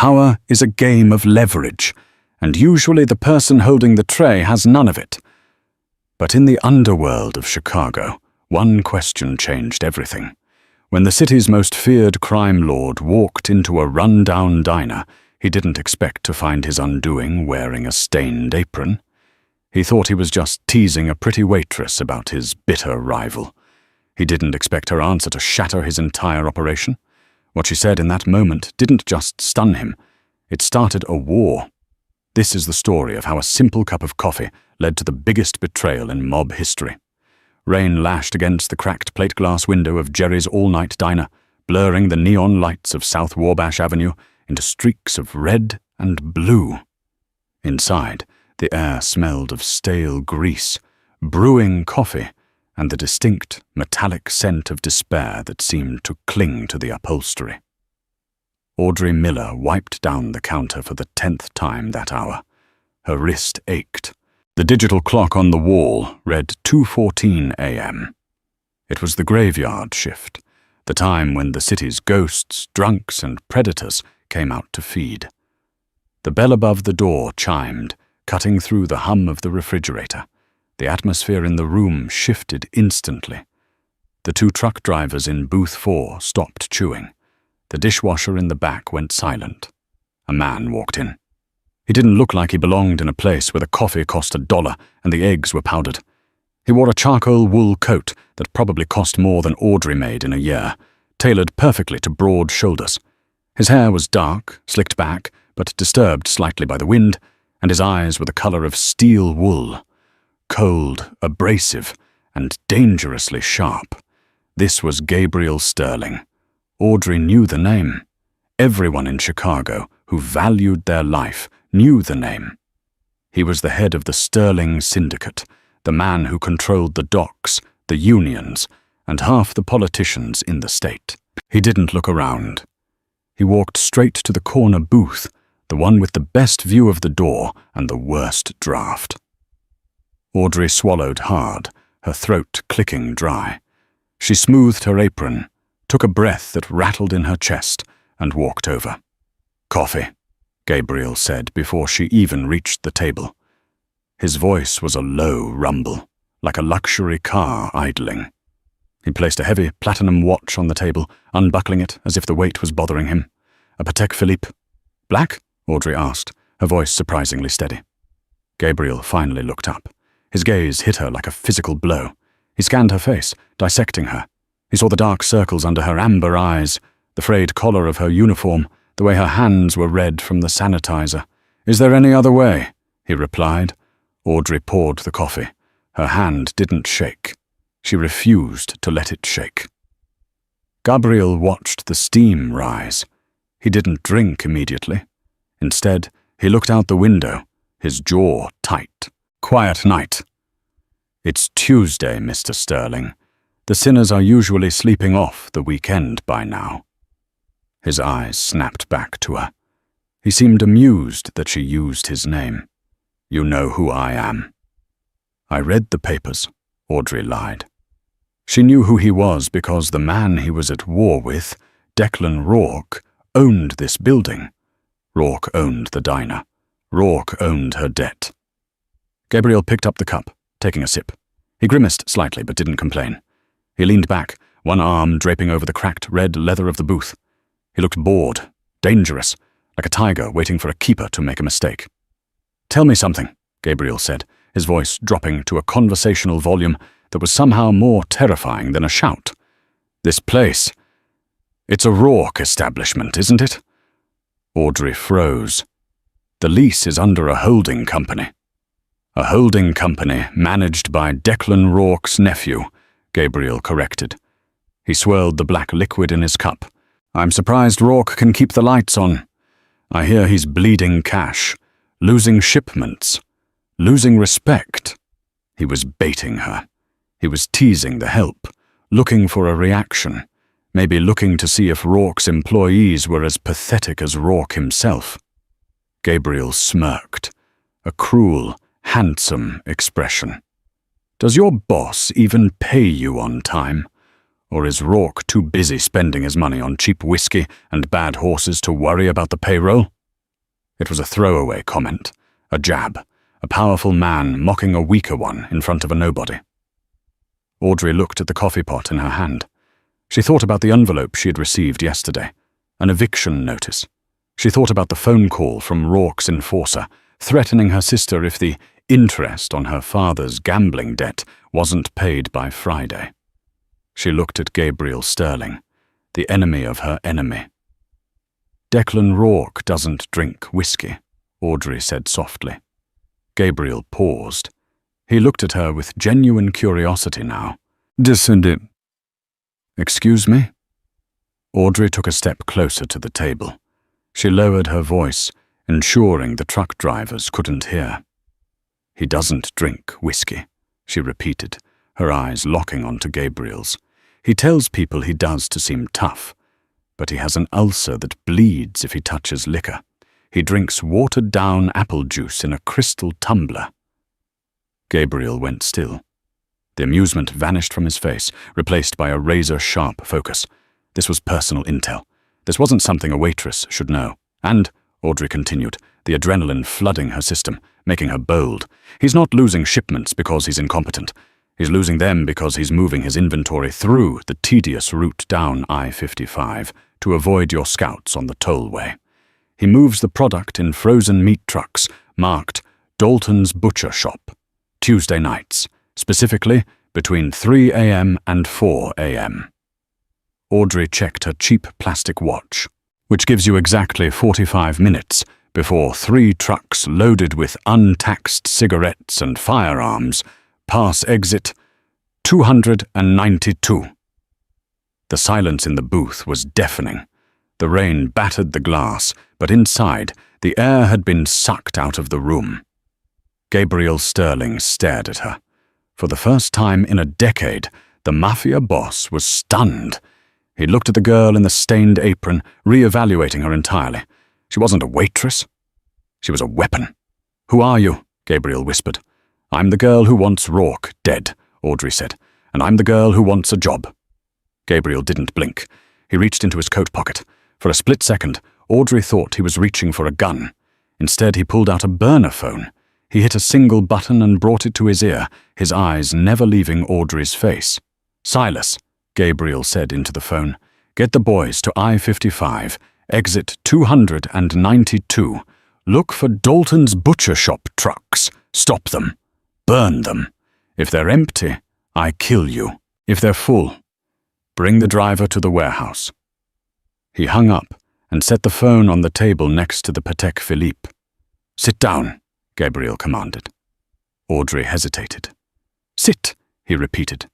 Power is a game of leverage, and usually the person holding the tray has none of it. But in the underworld of Chicago, one question changed everything. When the city's most feared crime lord walked into a run-down diner, he didn't expect to find his undoing wearing a stained apron. He thought he was just teasing a pretty waitress about his bitter rival. He didn't expect her answer to shatter his entire operation. What she said in that moment didn't just stun him. It started a war. This is the story of how a simple cup of coffee led to the biggest betrayal in mob history. Rain lashed against the cracked plate glass window of Jerry's all-night diner, blurring the neon lights of South Wabash Avenue into streaks of red and blue. Inside, the air smelled of stale grease, brewing coffee, and the distinct, metallic scent of despair that seemed to cling to the upholstery. Audrey Miller wiped down the counter for the 10th time that hour. Her wrist ached. The digital clock on the wall read 2:14 a.m. It was the graveyard shift, the time when the city's ghosts, drunks, and predators came out to feed. The bell above the door chimed, cutting through the hum of the refrigerator. The atmosphere in the room shifted instantly. The two truck drivers in booth 4 stopped chewing. The dishwasher in the back went silent. A man walked in. He didn't look like he belonged in a place where the coffee cost $1 and the eggs were powdered. He wore a charcoal wool coat that probably cost more than Audrey made in a year, tailored perfectly to broad shoulders. His hair was dark, slicked back, but disturbed slightly by the wind, and his eyes were the color of steel wool. Cold, abrasive, and dangerously sharp. This was Gabriel Sterling. Audrey knew the name. Everyone in Chicago who valued their life knew the name. He was the head of the Sterling Syndicate, the man who controlled the docks, the unions, and half the politicians in the state. He didn't look around. He walked straight to the corner booth, the one with the best view of the door and the worst draft. Audrey swallowed hard, her throat clicking dry. She smoothed her apron, took a breath that rattled in her chest, and walked over. "Coffee," Gabriel said before she even reached the table. His voice was a low rumble, like a luxury car idling. He placed a heavy platinum watch on the table, unbuckling it as if the weight was bothering him. "A Patek Philippe." "Black?" Audrey asked, her voice surprisingly steady. Gabriel finally looked up. His gaze hit her like a physical blow. He scanned her face, dissecting her. He saw the dark circles under her amber eyes, the frayed collar of her uniform, the way her hands were red from the sanitizer. "Is there any other way?" he replied. Audrey poured the coffee. Her hand didn't shake. She refused to let it shake. Gabriel watched the steam rise. He didn't drink immediately. Instead, he looked out the window, his jaw tight. "Quiet night." "It's Tuesday, Mr. Sterling. The sinners are usually sleeping off the weekend by now." His eyes snapped back to her. He seemed amused that she used his name. "You know who I am." "I read the papers," Audrey lied. She knew who he was because the man he was at war with, Declan Rourke, owned this building. Rourke owned the diner. Rourke owned her debt. Gabriel picked up the cup, taking a sip. He grimaced slightly but didn't complain. He leaned back, one arm draping over the cracked red leather of the booth. He looked bored, dangerous, like a tiger waiting for a keeper to make a mistake. "Tell me something," Gabriel said, his voice dropping to a conversational volume that was somehow more terrifying than a shout. "This place, it's a Rourke establishment, isn't it?" Audrey froze. "The lease is under a holding company." "A holding company managed by Declan Rourke's nephew," Gabriel corrected. He swirled the black liquid in his cup. "I'm surprised Rourke can keep the lights on. I hear he's bleeding cash, losing shipments, losing respect." He was baiting her. He was teasing the help, looking for a reaction, maybe looking to see if Rourke's employees were as pathetic as Rourke himself. Gabriel smirked, a cruel, handsome expression. "Does your boss even pay you on time? Or is Rourke too busy spending his money on cheap whiskey and bad horses to worry about the payroll?" It was a throwaway comment, a jab, a powerful man mocking a weaker one in front of a nobody. Audrey looked at the coffee pot in her hand. She thought about the envelope she had received yesterday, an eviction notice. She thought about the phone call from Rourke's enforcer, threatening her sister if the interest on her father's gambling debt wasn't paid by Friday. She looked at Gabriel Sterling, the enemy of her enemy. "Declan Rourke doesn't drink whiskey," Audrey said softly. Gabriel paused. He looked at her with genuine curiosity now. "Descended." "Excuse me?" Audrey took a step closer to the table. She lowered her voice, ensuring the truck drivers couldn't hear. "He doesn't drink whiskey," she repeated, her eyes locking onto Gabriel's. "He tells people he does to seem tough, but he has an ulcer that bleeds if he touches liquor. He drinks watered-down apple juice in a crystal tumbler." Gabriel went still. The amusement vanished from his face, replaced by a razor-sharp focus. This was personal intel. This wasn't something a waitress should know. And, Audrey continued, the adrenaline flooding her system, making her bold. He's not losing shipments because he's incompetent. He's losing them because he's moving his inventory through the tedious route down I-55 to avoid your scouts on the tollway. He moves the product in frozen meat trucks marked Dalton's Butcher Shop, Tuesday nights, specifically between 3 a.m. and 4 a.m. Audrey checked her cheap plastic watch, which gives you exactly 45 minutes before 3 trucks loaded with untaxed cigarettes and firearms pass exit 292. The silence in the booth was deafening. The rain battered the glass, but inside, the air had been sucked out of the room. Gabriel Sterling stared at her. For the first time in a decade, the Mafia boss was stunned. He looked at the girl in the stained apron, re-evaluating her entirely. She wasn't a waitress. She was a weapon. "Who are you?" Gabriel whispered. "I'm the girl who wants Rourke dead," Audrey said, "and I'm the girl who wants a job." Gabriel didn't blink. He reached into his coat pocket. For a split second, Audrey thought he was reaching for a gun. Instead, he pulled out a burner phone. He hit a single button and brought it to his ear, his eyes never leaving Audrey's face. "Silas," Gabriel said into the phone, "get the boys to I-55, exit 292. Look for Dalton's Butcher Shop trucks. Stop them. Burn them. If they're empty, I kill you. If they're full, bring the driver to the warehouse." He hung up and set the phone on the table next to the Patek Philippe. "Sit down," Gabriel commanded. Audrey hesitated. "Sit," he repeated,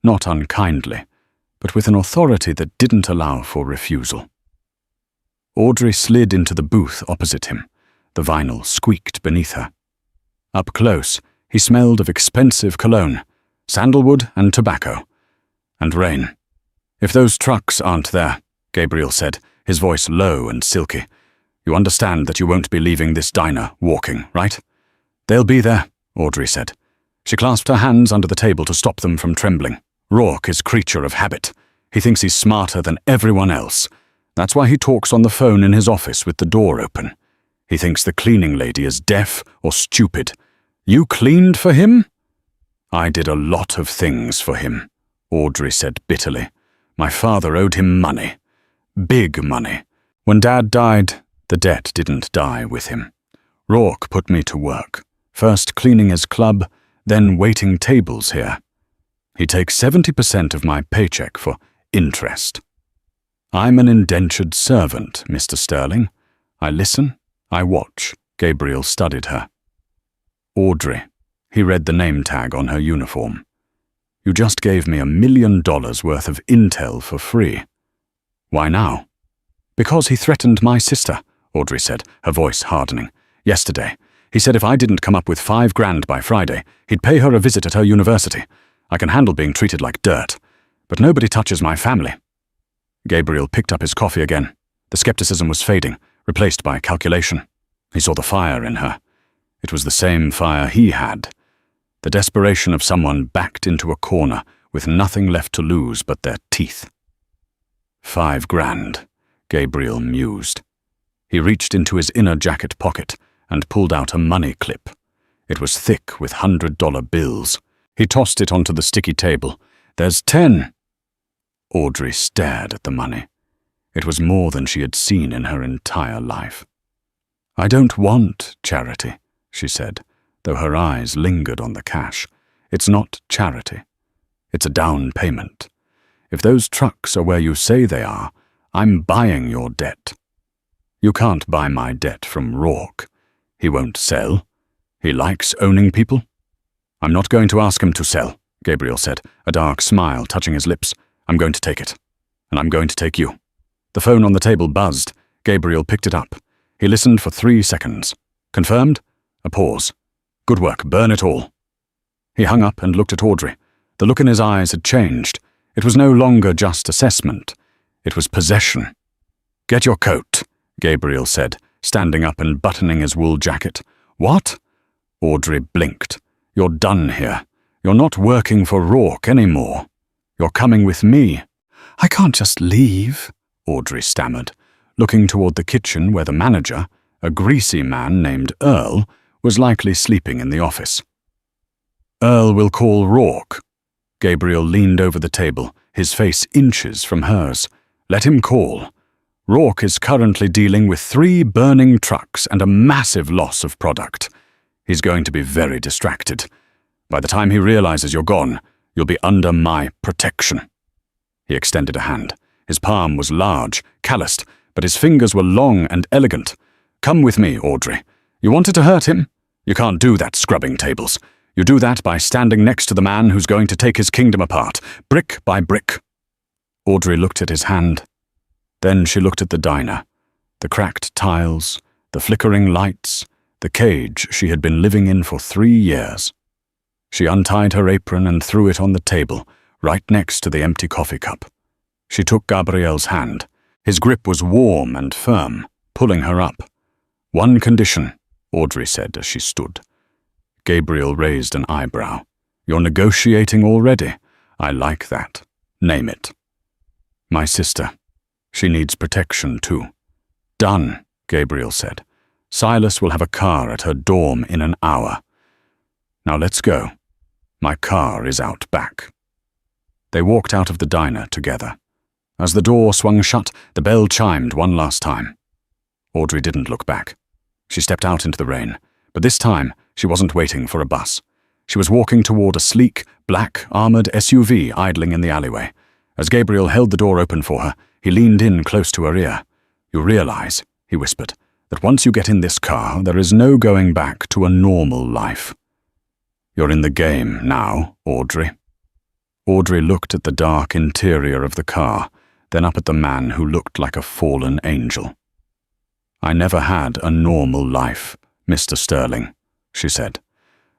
not unkindly, but with an authority that didn't allow for refusal. Audrey slid into the booth opposite him. The vinyl squeaked beneath her. Up close, he smelled of expensive cologne, sandalwood and tobacco, and rain. "If those trucks aren't there," Gabriel said, his voice low and silky, "you understand that you won't be leaving this diner walking, right?" "They'll be there," Audrey said. She clasped her hands under the table to stop them from trembling. "Rourke is creature of habit. He thinks he's smarter than everyone else. That's why he talks on the phone in his office with the door open. He thinks the cleaning lady is deaf or stupid. You cleaned for him?" "I did a lot of things for him," Audrey said bitterly. "My father owed him money. Big money. When Dad died, the debt didn't die with him. Rourke put me to work, first cleaning his club, then waiting tables here. He takes 70% of my paycheck for interest. I'm an indentured servant, Mr. Sterling. I listen, I watch." Gabriel studied her. "Audrey," he read the name tag on her uniform. "You just gave me $1 million worth of intel for free. Why now?" "Because he threatened my sister," Audrey said, her voice hardening. "Yesterday. He said if I didn't come up with $5,000 by Friday, he'd pay her a visit at her university. I can handle being treated like dirt, but nobody touches my family." Gabriel picked up his coffee again. The skepticism was fading, replaced by calculation. He saw the fire in her. It was the same fire he had. The desperation of someone backed into a corner with nothing left to lose but their teeth. $5,000, Gabriel mused. He reached into his inner jacket pocket and pulled out a money clip. It was thick with $100 bills. He tossed it onto the sticky table. "There's 10. Audrey stared at the money. It was more than she had seen in her entire life. "I don't want charity," she said, though her eyes lingered on the cash. "It's not charity. It's a down payment. If those trucks are where you say they are, I'm buying your debt. You can't buy my debt from Rourke. He won't sell. He likes owning people." "I'm not going to ask him to sell," Gabriel said, a dark smile touching his lips. "I'm going to take it. And I'm going to take you." The phone on the table buzzed. Gabriel picked it up. He listened for 3 seconds. "Confirmed?" A pause. "Good work. Burn it all." He hung up and looked at Audrey. The look in his eyes had changed. It was no longer just assessment. It was possession. "Get your coat," Gabriel said, standing up and buttoning his wool jacket. "What?" Audrey blinked. "You're done here. You're not working for Rourke anymore. You're coming with me." "I can't just leave," Audrey stammered, looking toward the kitchen where the manager, a greasy man named Earl, was likely sleeping in the office. "Earl will call Rourke." Gabriel leaned over the table, his face inches from hers. "Let him call. Rourke is currently dealing with 3 burning trucks and a massive loss of product. He's going to be very distracted. By the time he realizes you're gone, you'll be under my protection." He extended a hand. His palm was large, calloused, but his fingers were long and elegant. "Come with me, Audrey. You wanted to hurt him? You can't do that scrubbing tables. You do that by standing next to the man who's going to take his kingdom apart, brick by brick." Audrey looked at his hand. Then she looked at the diner, the cracked tiles, the flickering lights, the cage she had been living in for 3 years. She untied her apron and threw it on the table, right next to the empty coffee cup. She took Gabriel's hand. His grip was warm and firm, pulling her up. "One condition," Audrey said as she stood. Gabriel raised an eyebrow. "You're negotiating already. I like that. Name it." "My sister. She needs protection too." "Done," Gabriel said. "Silas will have a car at her dorm in an hour. Now let's go. My car is out back." They walked out of the diner together. As the door swung shut, the bell chimed one last time. Audrey didn't look back. She stepped out into the rain, but this time she wasn't waiting for a bus. She was walking toward a sleek, black, armored SUV idling in the alleyway. As Gabriel held the door open for her, he leaned in close to her ear. "You realize," he whispered, "that once you get in this car, there is no going back to a normal life. You're in the game now, Audrey." Audrey looked at the dark interior of the car, then up at the man who looked like a fallen angel. "I never had a normal life, Mr. Sterling," she said.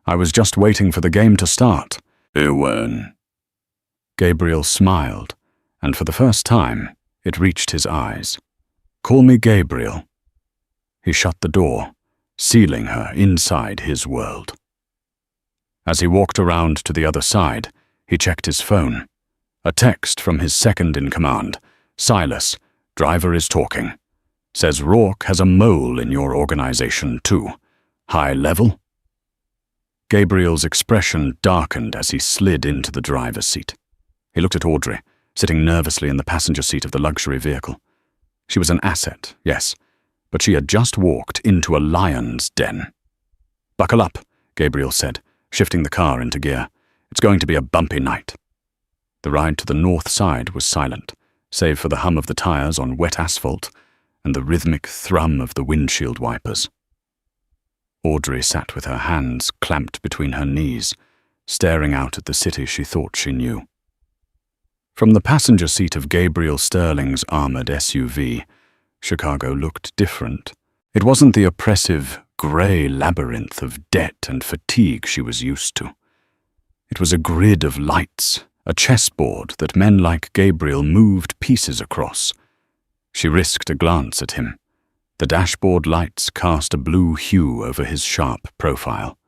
"I was just waiting for the game to start." "Ewan." Gabriel smiled, and for the first time, it reached his eyes. "Call me Gabriel." He shut the door, sealing her inside his world. As he walked around to the other side, he checked his phone. A text from his second-in-command. "Silas, driver is talking. Says Rourke has a mole in your organization too. High level?" Gabriel's expression darkened as he slid into the driver's seat. He looked at Audrey, sitting nervously in the passenger seat of the luxury vehicle. She was an asset, yes, but she had just walked into a lion's den. "Buckle up," Gabriel said, shifting the car into gear. "It's going to be a bumpy night." The ride to the north side was silent, save for the hum of the tires on wet asphalt and the rhythmic thrum of the windshield wipers. Audrey sat with her hands clamped between her knees, staring out at the city she thought she knew. From the passenger seat of Gabriel Sterling's armored SUV, Chicago looked different. It wasn't the oppressive, grey labyrinth of debt and fatigue she was used to. It was a grid of lights, a chessboard that men like Gabriel moved pieces across. She risked a glance at him. The dashboard lights cast a blue hue over his sharp profile.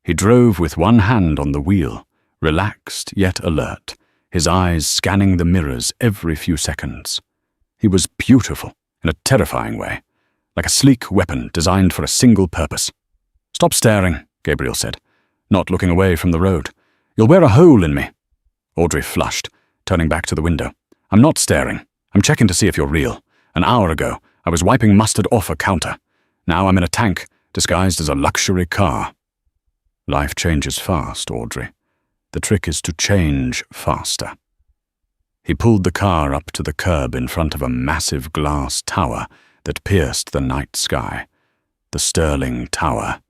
He drove with one hand on the wheel, relaxed yet alert, his eyes scanning the mirrors every few seconds. He was beautiful in a terrifying way, like a sleek weapon designed for a single purpose. "Stop staring," Gabriel said, not looking away from the road. "You'll wear a hole in me." Audrey flushed, turning back to the window. "I'm not staring. I'm checking to see if you're real. An hour ago, I was wiping mustard off a counter. Now I'm in a tank, disguised as a luxury car." Life changes fast, Audrey. The trick is to change faster. He pulled the car up to the curb in front of a massive glass tower that pierced the night sky. The Sterling Tower.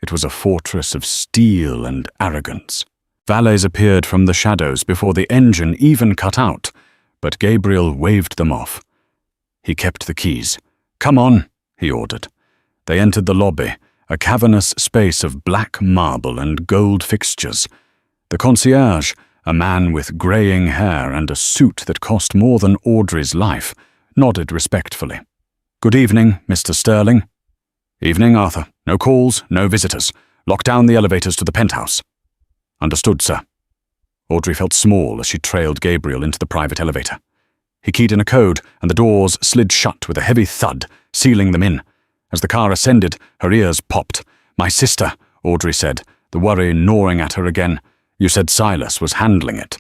It was a fortress of steel and arrogance. Valets appeared from the shadows before the engine even cut out, but Gabriel waved them off. He kept the keys. "Come on," he ordered. They entered the lobby, a cavernous space of black marble and gold fixtures. The concierge, a man with greying hair and a suit that cost more than Audrey's life, nodded respectfully. "Good evening, Mr. Sterling." "Evening, Arthur. No calls, no visitors. Lock down the elevators to the penthouse." "Understood, sir." Audrey felt small as she trailed Gabriel into the private elevator. He keyed in a code, and the doors slid shut with a heavy thud, sealing them in. As the car ascended, her ears popped. "My sister," Audrey said, the worry gnawing at her again. "You said Silas was handling it."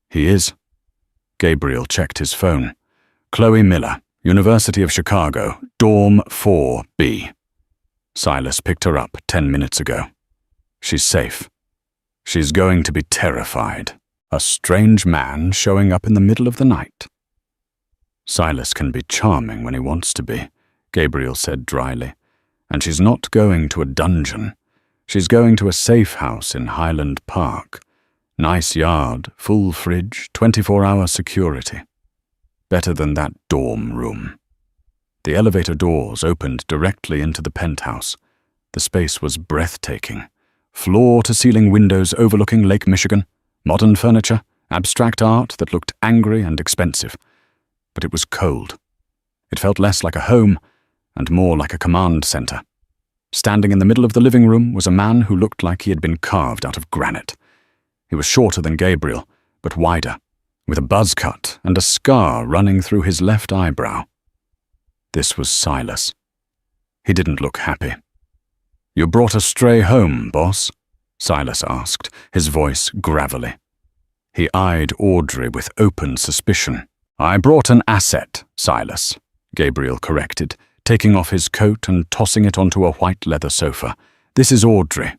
"He is." Gabriel checked his phone. "Chloe Miller, University of Chicago, Dorm 4B. Silas picked her up 10 minutes ago. She's safe. She's going to be terrified. A strange man showing up in the middle of the night." "Silas can be charming when he wants to be," Gabriel said dryly. "And she's not going to a dungeon. She's going to a safe house in Highland Park. Nice yard, full fridge, 24-hour security. Better than that dorm room." The elevator doors opened directly into the penthouse. The space was breathtaking. Floor-to-ceiling windows overlooking Lake Michigan, modern furniture, abstract art that looked angry and expensive. But it was cold. It felt less like a home and more like a command center. Standing in the middle of the living room was a man who looked like he had been carved out of granite. He was shorter than Gabriel, but wider, with a buzz cut and a scar running through his left eyebrow. This was Silas. He didn't look happy. "You brought a stray home, boss?" Silas asked, his voice gravelly. He eyed Audrey with open suspicion. "I brought an asset, Silas," Gabriel corrected, taking off his coat and tossing it onto a white leather sofa. "This is Audrey.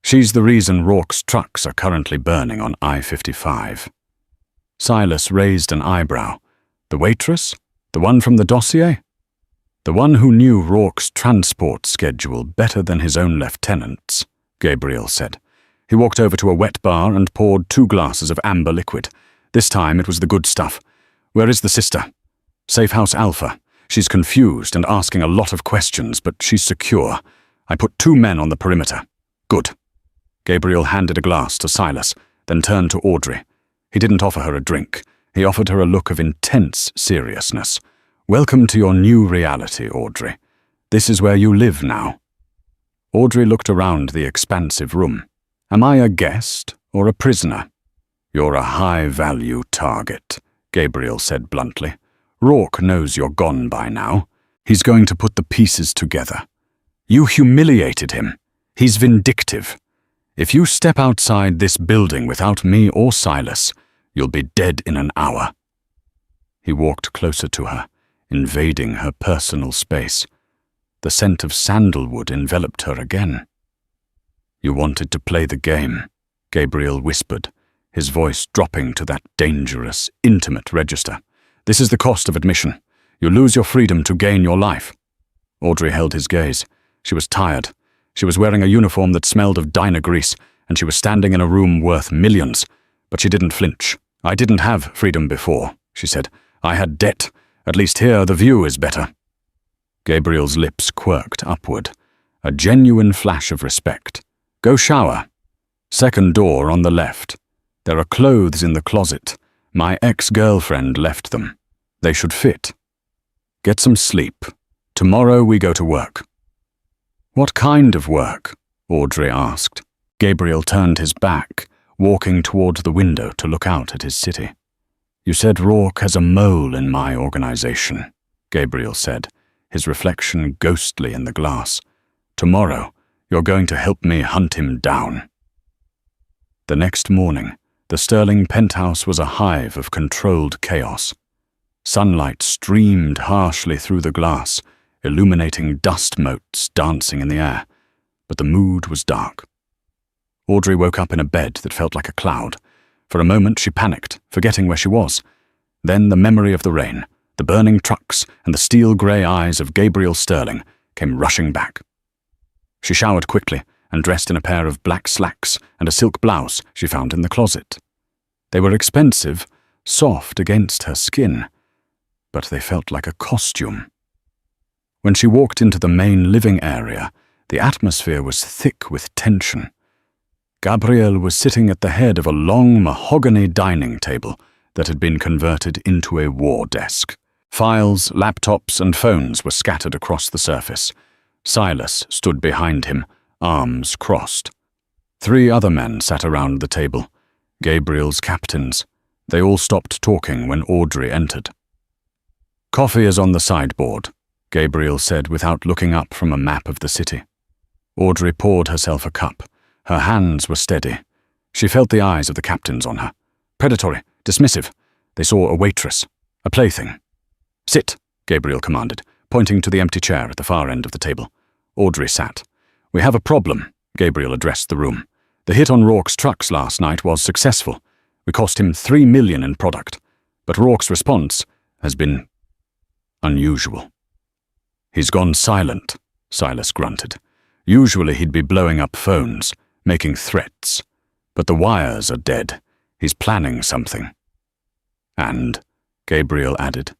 She's the reason Rourke's trucks are currently burning on I-55. Silas raised an eyebrow. "The waitress? The one from the dossier?" "The one who knew Rourke's transport schedule better than his own lieutenants," Gabriel said. He walked over to a wet bar and poured 2 glasses of amber liquid. This time it was the good stuff. "Where is the sister?" "Safe House Alpha. She's confused and asking a lot of questions, but she's secure. I put 2 men on the perimeter." "Good." Gabriel handed a glass to Silas, then turned to Audrey. He didn't offer her a drink. He offered her a look of intense seriousness. "Welcome to your new reality, Audrey. This is where you live now." Audrey looked around the expansive room. "Am I a guest or a prisoner?" "You're a high-value target," Gabriel said bluntly. "Rourke knows you're gone by now. He's going to put the pieces together. You humiliated him. He's vindictive. If you step outside this building without me or Silas, you'll be dead in an hour." He walked closer to her, invading her personal space. The scent of sandalwood enveloped her again. "You wanted to play the game," Gabriel whispered, his voice dropping to that dangerous, intimate register. "This is the cost of admission. You lose your freedom to gain your life." Audrey held his gaze. She was tired. She was wearing a uniform that smelled of diner grease, and she was standing in a room worth millions. But she didn't flinch. "I didn't have freedom before," she said. "I had debt. At least here the view is better." Gabriel's lips quirked upward, a genuine flash of respect. "Go shower. Second door on the left. There are clothes in the closet. My ex-girlfriend left them. They should fit. Get some sleep. Tomorrow we go to work." "What kind of work?" Audrey asked. Gabriel turned his back, walking toward the window to look out at his city. "You said Rourke has a mole in my organization," Gabriel said, his reflection ghostly in the glass. "Tomorrow, you're going to help me hunt him down." The next morning, the Sterling penthouse was a hive of controlled chaos. Sunlight streamed harshly through the glass, illuminating dust motes dancing in the air, but the mood was dark. Audrey woke up in a bed that felt like a cloud. For a moment she panicked, forgetting where she was. Then the memory of the rain, the burning trucks, and the steel-grey eyes of Gabriel Sterling came rushing back. She showered quickly and dressed in a pair of black slacks and a silk blouse she found in the closet. They were expensive, soft against her skin, but they felt like a costume. When she walked into the main living area, the atmosphere was thick with tension. Gabriel was sitting at the head of a long mahogany dining table that had been converted into a war desk. Files, laptops, and phones were scattered across the surface. Silas stood behind him, arms crossed. 3 other men sat around the table, Gabriel's captains. They all stopped talking when Audrey entered. "Coffee is on the sideboard," Gabriel said without looking up from a map of the city. Audrey poured herself a cup. Her hands were steady. She felt the eyes of the captains on her. Predatory, dismissive. They saw a waitress, a plaything. "Sit," Gabriel commanded, pointing to the empty chair at the far end of the table. Audrey sat. "We have a problem," Gabriel addressed the room. "The hit on Rourke's trucks last night was successful. We cost him $3 million in product, but Rourke's response has been unusual." "He's gone silent," Silas grunted. "Usually he'd be blowing up phones, making threats. But the wires are dead. He's planning something." "And," Gabriel added,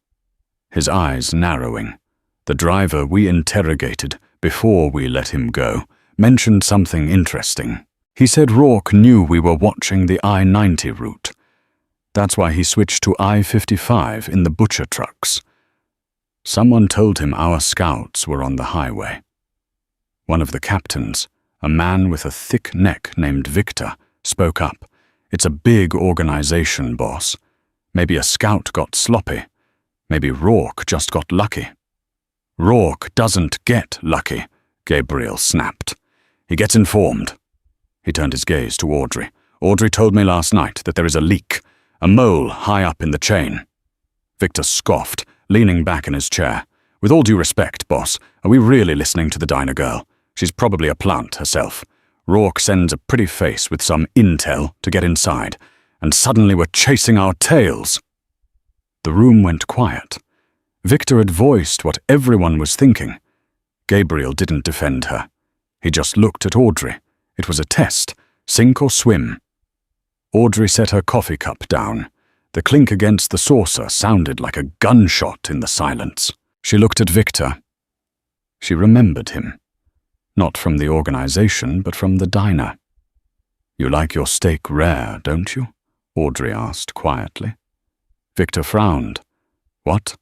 his eyes narrowing, "the driver we interrogated before we let him go mentioned something interesting. He said Rourke knew we were watching the I-90 route. That's why he switched to I-55 in the butcher trucks. Someone told him our scouts were on the highway." One of the captains, a man with a thick neck named Victor, spoke up. "It's a big organization, boss. Maybe a scout got sloppy. Maybe Rourke just got lucky." "Rourke doesn't get lucky," Gabriel snapped. "He gets informed." He turned his gaze to Audrey. "Audrey told me last night that there is a leak, a mole high up in the chain." Victor scoffed, leaning back in his chair. "With all due respect, boss, are we really listening to the diner girl? She's probably a plant herself. Rourke sends a pretty face with some intel to get inside, and suddenly we're chasing our tails." The room went quiet. Victor had voiced what everyone was thinking. Gabriel didn't defend her. He just looked at Audrey. It was a test, sink or swim. Audrey set her coffee cup down. The clink against the saucer sounded like a gunshot in the silence. She looked at Victor. She remembered him. Not from the organization, but from the diner. "You like your steak rare, don't you?" Audrey asked quietly. Victor frowned. "What?"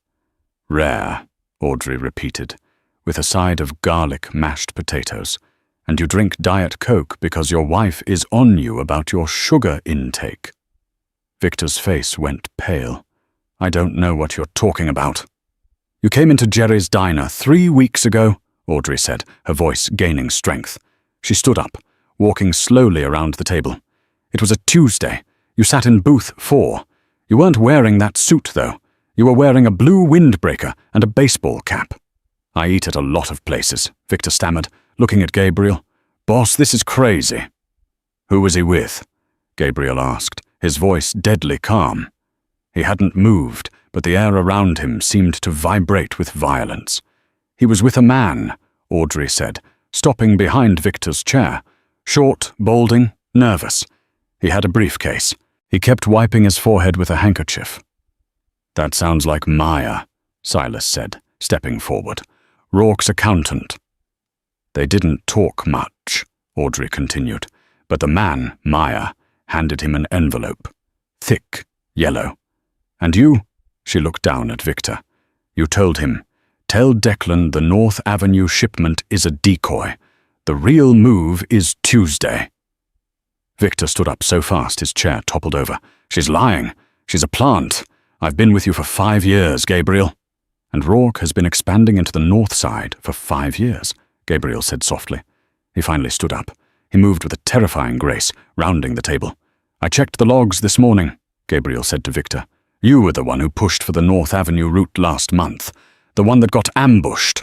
"Rare," Audrey repeated, with a side of garlic mashed potatoes. "And you drink Diet Coke because your wife is on you about your sugar intake." Victor's face went pale. "I don't know what you're talking about." "You came into Jerry's diner 3 weeks ago," Audrey said, her voice gaining strength. She stood up, walking slowly around the table. "It was a Tuesday. You sat in booth 4. You weren't wearing that suit, though. You were wearing a blue windbreaker and a baseball cap." "I eat at a lot of places," Victor stammered, looking at Gabriel. "Boss, this is crazy." "Who was he with?" Gabriel asked, his voice deadly calm. He hadn't moved, but the air around him seemed to vibrate with violence. "He was with a man," Audrey said, stopping behind Victor's chair. "Short, balding, nervous. He had a briefcase. He kept wiping his forehead with a handkerchief." "That sounds like Maya," Silas said, stepping forward. "Rourke's accountant." "They didn't talk much," Audrey continued, but the man, Maya, handed him an envelope. Thick, yellow. "And you?" She looked down at Victor. "You told him, 'Tell Declan the North Avenue shipment is a decoy. The real move is Tuesday.'" Victor stood up so fast his chair toppled over. "She's lying. She's a plant. I've been with you for 5 years, Gabriel." And Rourke has been expanding into the north side for 5 years, Gabriel said softly. He finally stood up. He moved with a terrifying grace, rounding the table. I checked the logs this morning, Gabriel said to Victor. You were the one who pushed for the North Avenue route last month, the one that got ambushed.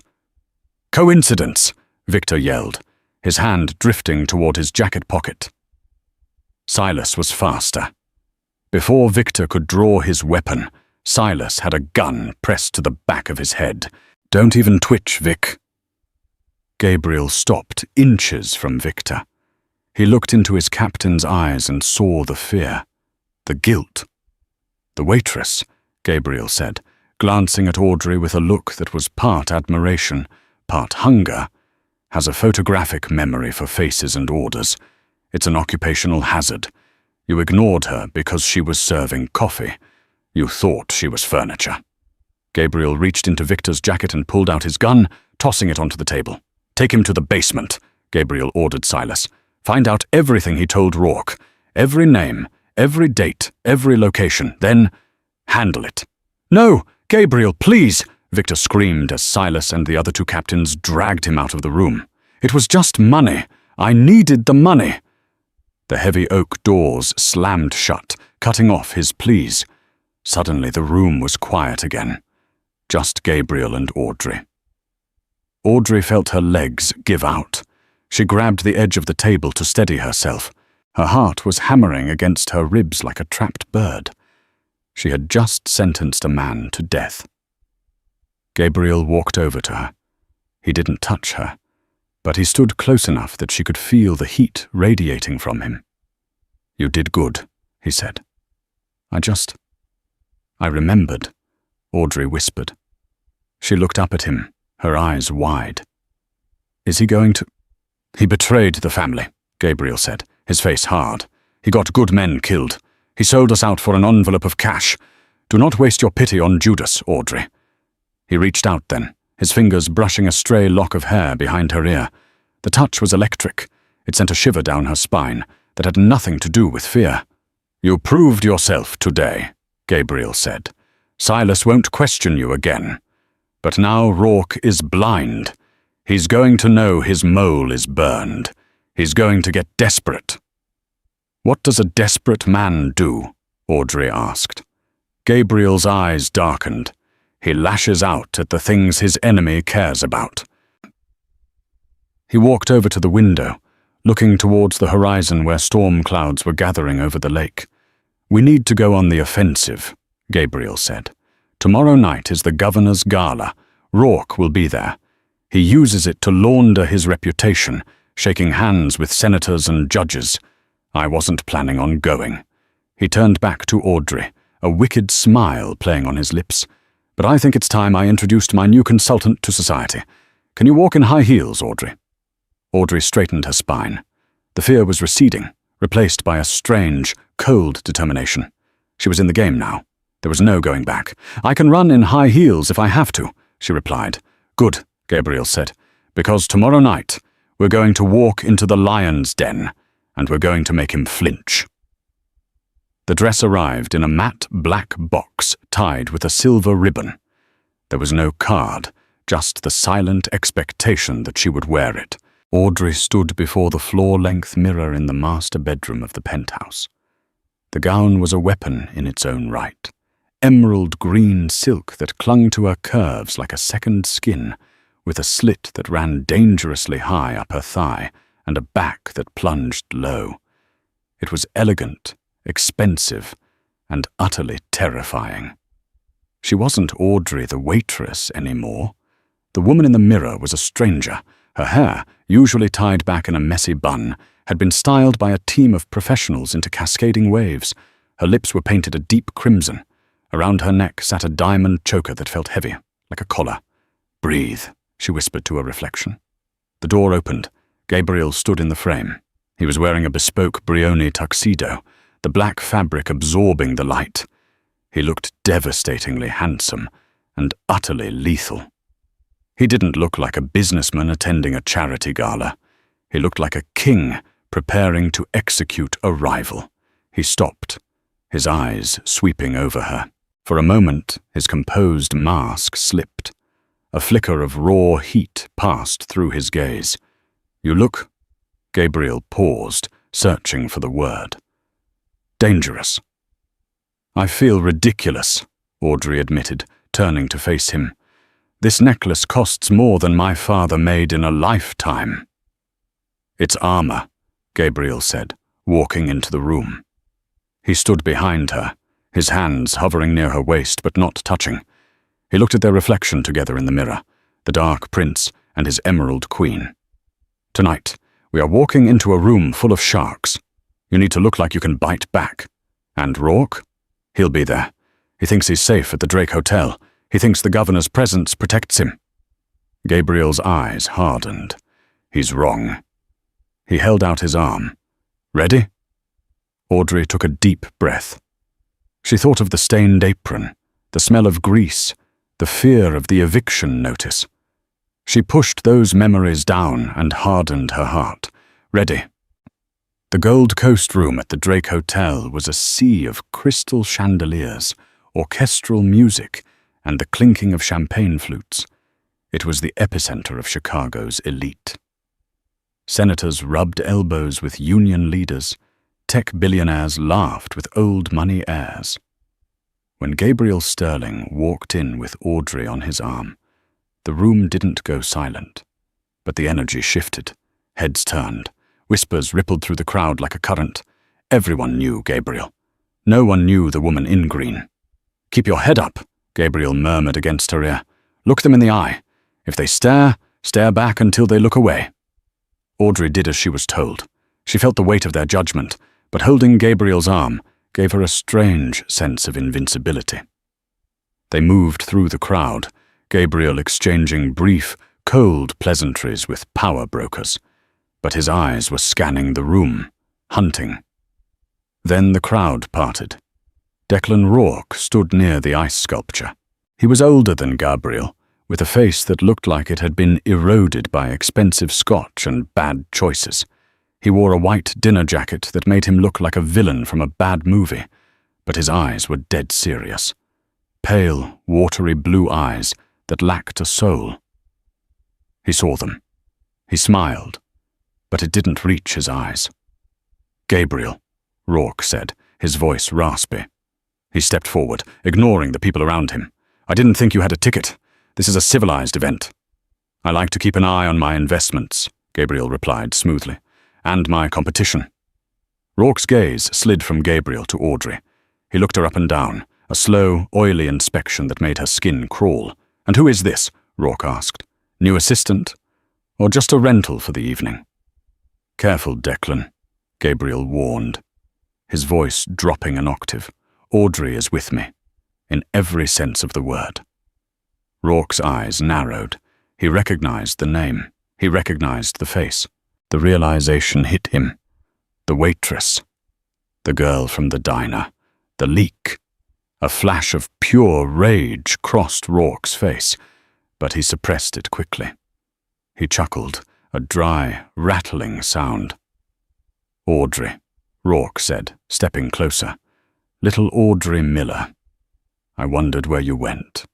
Coincidence, Victor yelled, his hand drifting toward his jacket pocket. Silas was faster. Before Victor could draw his weapon, Silas had a gun pressed to the back of his head. Don't even twitch, Vic. Gabriel stopped inches from Victor. He looked into his captain's eyes and saw the fear, the guilt. The waitress, Gabriel said, glancing at Audrey with a look that was part admiration, part hunger, has a photographic memory for faces and orders. It's an occupational hazard. You ignored her because she was serving coffee. You thought she was furniture. Gabriel reached into Victor's jacket and pulled out his gun, tossing it onto the table. Take him to the basement, Gabriel ordered Silas. Find out everything he told Rourke. Every name, every date, every location. Then handle it. No, Gabriel, please, Victor screamed as Silas and the other 2 captains dragged him out of the room. It was just money. I needed the money. The heavy oak doors slammed shut, cutting off his pleas. Suddenly the room was quiet again. Just Gabriel and Audrey. Audrey felt her legs give out. She grabbed the edge of the table to steady herself. Her heart was hammering against her ribs like a trapped bird. She had just sentenced a man to death. Gabriel walked over to her. He didn't touch her, but he stood close enough that she could feel the heat radiating from him. You did good, he said. I remembered, Audrey whispered. She looked up at him, her eyes wide. Is he going to... He betrayed the family, Gabriel said, his face hard. He got good men killed. He sold us out for an envelope of cash. Do not waste your pity on Judas, Audrey. He reached out then, his fingers brushing a stray lock of hair behind her ear. The touch was electric. It sent a shiver down her spine that had nothing to do with fear. You proved yourself today, Gabriel said. Silas won't question you again. But now Rourke is blind. He's going to know his mole is burned. He's going to get desperate. What does a desperate man do? Audrey asked. Gabriel's eyes darkened. He lashes out at the things his enemy cares about. He walked over to the window, looking towards the horizon where storm clouds were gathering over the lake. We need to go on the offensive, Gabriel said. Tomorrow night is the governor's gala. Rourke will be there. He uses it to launder his reputation, shaking hands with senators and judges. I wasn't planning on going. He turned back to Audrey, a wicked smile playing on his lips. But I think it's time I introduced my new consultant to society. Can you walk in high heels, Audrey? Audrey straightened her spine. The fear was receding, replaced by a strange, cold determination. She was in the game now. There was no going back. I can run in high heels if I have to, she replied. Good, Gabriel said, because tomorrow night we're going to walk into the lion's den, and we're going to make him flinch. The dress arrived in a matte black box tied with a silver ribbon. There was no card, just the silent expectation that she would wear it. Audrey stood before the floor-length mirror in the master bedroom of the penthouse. The gown was a weapon in its own right. Emerald green silk that clung to her curves like a second skin, with a slit that ran dangerously high up her thigh and a back that plunged low. It was elegant, expensive, and utterly terrifying. She wasn't Audrey the waitress anymore. The woman in the mirror was a stranger. Her hair, usually tied back in a messy bun, had been styled by a team of professionals into cascading waves. Her lips were painted a deep crimson. Around her neck sat a diamond choker that felt heavy, like a collar. Breathe, she whispered to her reflection. The door opened. Gabriel stood in the frame. He was wearing a bespoke Brioni tuxedo, the black fabric absorbing the light. He looked devastatingly handsome and utterly lethal. He didn't look like a businessman attending a charity gala. He looked like a king preparing to execute a rival. He stopped, his eyes sweeping over her. For a moment, his composed mask slipped. A flicker of raw heat passed through his gaze. "You look—" Gabriel paused, searching for the word. "Dangerous." "I feel ridiculous," Audrey admitted, turning to face him. "This necklace costs more than my father made in a lifetime." "It's armor," Gabriel said, walking into the room. He stood behind her, his hands hovering near her waist but not touching. He looked at their reflection together in the mirror, the dark prince and his emerald queen. "Tonight, we are walking into a room full of sharks. You need to look like you can bite back. And Rourke? He'll be there. He thinks he's safe at the Drake Hotel. He thinks the governor's presence protects him." Gabriel's eyes hardened. "He's wrong." He held out his arm. "Ready?" Audrey took a deep breath. She thought of the stained apron, the smell of grease, the fear of the eviction notice. She pushed those memories down and hardened her heart. Ready. The Gold Coast room at the Drake Hotel was a sea of crystal chandeliers, orchestral music, and the clinking of champagne flutes. It was the epicenter of Chicago's elite. Senators rubbed elbows with union leaders. Tech billionaires laughed with old money airs. When Gabriel Sterling walked in with Audrey on his arm, the room didn't go silent, but the energy shifted. Heads turned. Whispers rippled through the crowd like a current. Everyone knew Gabriel. No one knew the woman in green. "Keep your head up," Gabriel murmured against her ear. "Look them in the eye. If they stare, stare back until they look away." Audrey did as she was told. She felt the weight of their judgment, but holding Gabriel's arm gave her a strange sense of invincibility. They moved through the crowd, Gabriel exchanging brief, cold pleasantries with power brokers. But his eyes were scanning the room, hunting. Then the crowd parted. Declan Rourke stood near the ice sculpture. He was older than Gabriel, with a face that looked like it had been eroded by expensive scotch and bad choices. He wore a white dinner jacket that made him look like a villain from a bad movie, but his eyes were dead serious. Pale, watery blue eyes that lacked a soul. He saw them. He smiled, but it didn't reach his eyes. "Gabriel," Rourke said, his voice raspy. He stepped forward, ignoring the people around him. "I didn't think you had a ticket. This is a civilized event." "I like to keep an eye on my investments," Gabriel replied smoothly, "and my competition." Rourke's gaze slid from Gabriel to Audrey. He looked her up and down, a slow, oily inspection that made her skin crawl. "And who is this?" Rourke asked. "New assistant? Or just a rental for the evening?" "Careful, Declan," Gabriel warned, his voice dropping an octave. "Audrey is with me, in every sense of the word." Rourke's eyes narrowed. He recognized the name. He recognized the face. The realization hit him. The waitress. The girl from the diner. The leak. A flash of pure rage crossed Rourke's face, but he suppressed it quickly. He chuckled, a dry, rattling sound. "Audrey," Rourke said, stepping closer. "Little Audrey Miller. I wondered where you went.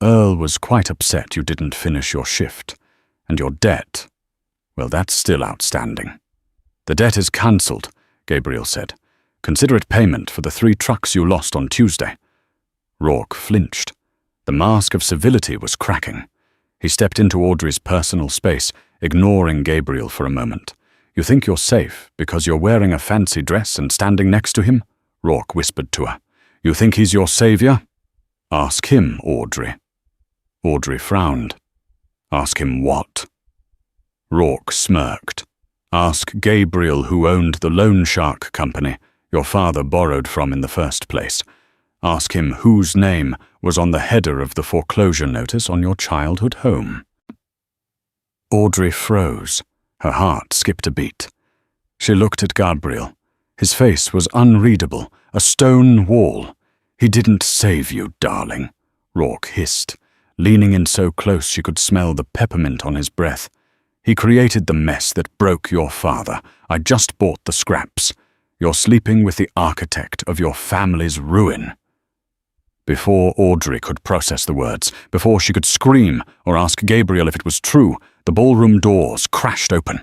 Earl was quite upset you didn't finish your shift. And your debt, well, that's still outstanding." "The debt is cancelled," Gabriel said. "Consider it payment for the 3 trucks you lost on Tuesday." Rourke flinched. The mask of civility was cracking. He stepped into Audrey's personal space, ignoring Gabriel for a moment. "You think you're safe because you're wearing a fancy dress and standing next to him?" Rourke whispered to her. "You think he's your savior? Ask him, Audrey." Audrey frowned. "Ask him what?" Rourke smirked. "Ask Gabriel who owned the loan shark company your father borrowed from in the first place. Ask him whose name was on the header of the foreclosure notice on your childhood home." Audrey froze. Her heart skipped a beat. She looked at Gabriel. His face was unreadable, a stone wall. "He didn't save you, darling," Rourke hissed, leaning in so close she could smell the peppermint on his breath. "He created the mess that broke your father. I just bought the scraps. You're sleeping with the architect of your family's ruin." Before Audrey could process the words, before she could scream or ask Gabriel if it was true, the ballroom doors crashed open.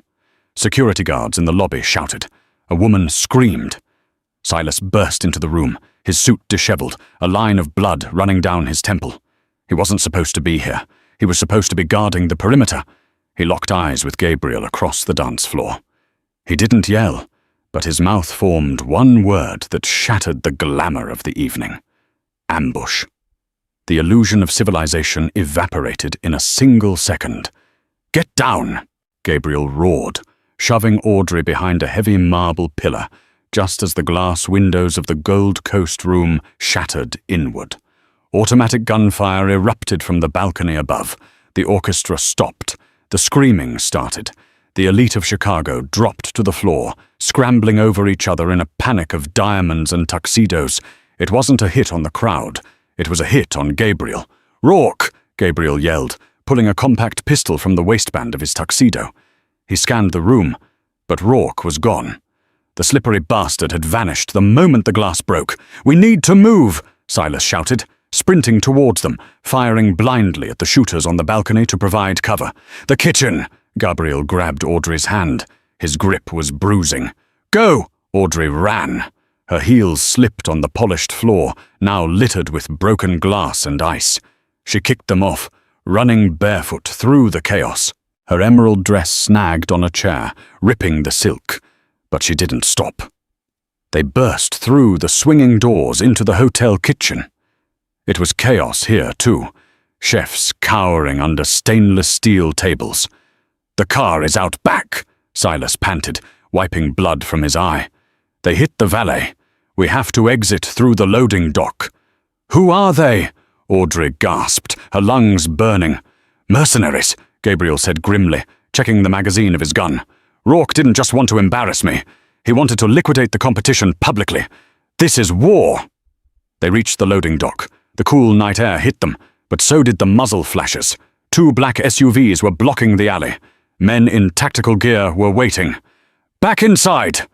Security guards in the lobby shouted. A woman screamed. Silas burst into the room, his suit disheveled, a line of blood running down his temple. He wasn't supposed to be here. He was supposed to be guarding the perimeter. He locked eyes with Gabriel across the dance floor. He didn't yell, but his mouth formed one word that shattered the glamour of the evening. Ambush. The illusion of civilization evaporated in a single second. "Get down!" Gabriel roared, shoving Audrey behind a heavy marble pillar, just as the glass windows of the Gold Coast room shattered inward. Automatic gunfire erupted from the balcony above. The orchestra stopped. The screaming started. The elite of Chicago dropped to the floor, scrambling over each other in a panic of diamonds and tuxedos. It wasn't a hit on the crowd. It was a hit on Gabriel. "Rourke!" Gabriel yelled, pulling a compact pistol from the waistband of his tuxedo. He scanned the room, but Rourke was gone. The slippery bastard had vanished the moment the glass broke. "We need to move!" Silas shouted, sprinting towards them, firing blindly at the shooters on the balcony to provide cover. "The kitchen!" Gabriel grabbed Audrey's hand. His grip was bruising. "Go!" Audrey ran. Her heels slipped on the polished floor, now littered with broken glass and ice. She kicked them off, running barefoot through the chaos. Her emerald dress snagged on a chair, ripping the silk. But she didn't stop. They burst through the swinging doors into the hotel kitchen. It was chaos here, too. Chefs cowering under stainless steel tables. "The car is out back," Silas panted, wiping blood from his eye. "They hit the valet. We have to exit through the loading dock." "Who are they?" Audrey gasped, her lungs burning. "Mercenaries," Gabriel said grimly, checking the magazine of his gun. "Rourke didn't just want to embarrass me. He wanted to liquidate the competition publicly. This is war." They reached the loading dock. The cool night air hit them, but so did the muzzle flashes. 2 black SUVs were blocking the alley. Men in tactical gear were waiting. "Back inside!"